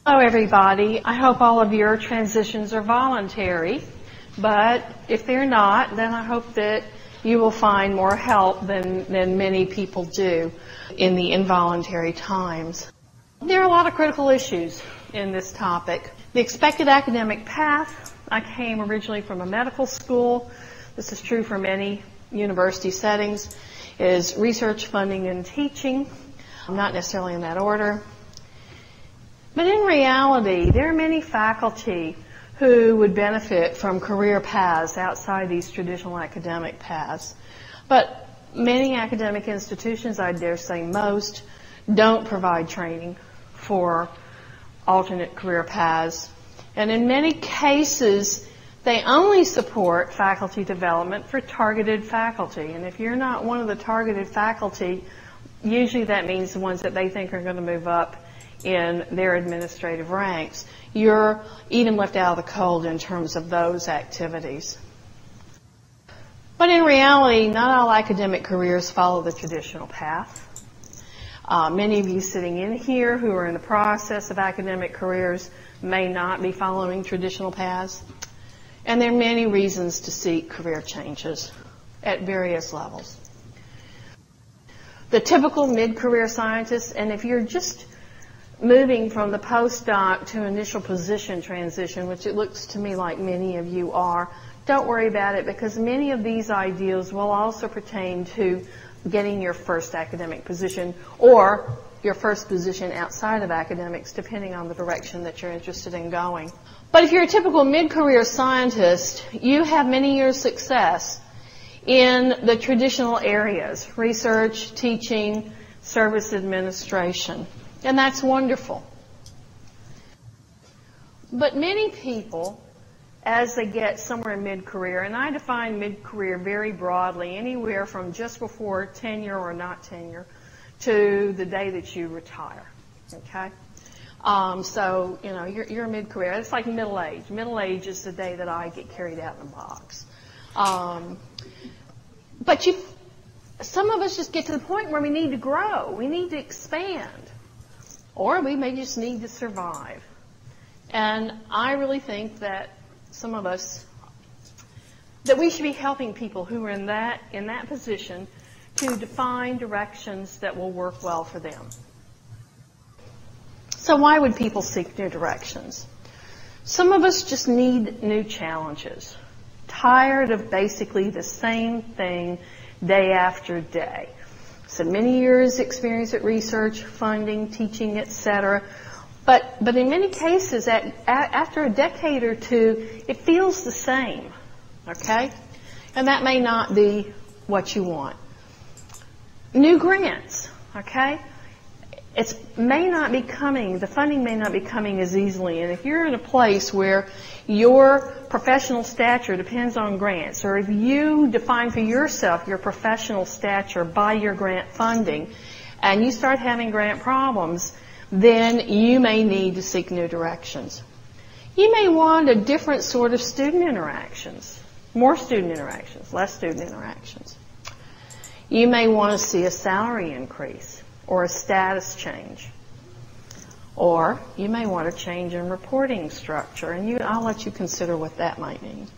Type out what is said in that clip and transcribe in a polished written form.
Hello everybody. I hope all of your transitions are voluntary, but if they're not, then I hope that you will find more help than many people do in the involuntary times. There are a lot of critical issues in this topic. The expected academic path. I came originally from a medical school. This is true for many university settings, is research, funding, and teaching. Not necessarily in that order. But in reality, there are many faculty who would benefit from career paths outside these traditional academic paths. But many academic institutions, I dare say most, don't provide training for alternate career paths. And in many cases, they only support faculty development for targeted faculty. And if you're not one of the targeted faculty, usually that means the ones that they think are going to move up in their administrative ranks. You're even left out of the cold in terms of those activities. But in reality, not all academic careers follow the traditional path. Many of you sitting in here who are in the process of academic careers may not be following traditional paths. And there are many reasons to seek career changes at various levels. The typical mid-career scientist, and if you're just moving from the postdoc to initial position transition, which it looks to me like many of you are, don't worry about it, because many of these ideals will also pertain to getting your first academic position or your first position outside of academics, depending on the direction that you're interested in going. But if you're a typical mid-career scientist, you have many years' success in the traditional areas: research, teaching, service administration. And that's wonderful. But many people, as they get somewhere in mid-career, and I define mid-career very broadly, anywhere from just before tenure or not tenure to the day that you retire, okay? So, you know, you're mid-career. It's like middle age. Middle age is the day that I get carried out in a box. But some of us just get to the point where we need to grow. We need to expand. Or we may just need to survive. And I really think that some of us, that we should be helping people who are in that position to define directions that will work well for them. So why would people seek new directions? Some of us just need new challenges. Tired of basically the same thing day after day. So many years experience at research, funding, teaching, etc. But in many cases, after a decade or two, it feels the same, okay? And that may not be what you want. New grants, okay? The funding may not be coming as easily. And if you're in a place where your professional stature depends on grants, or if you define for yourself your professional stature by your grant funding, and you start having grant problems, then you may need to seek new directions. You may want a different sort of student interactions, more student interactions, less student interactions. You may want to see a salary increase or a status change. Or you may want a change in reporting structure, and I'll let you consider what that might mean.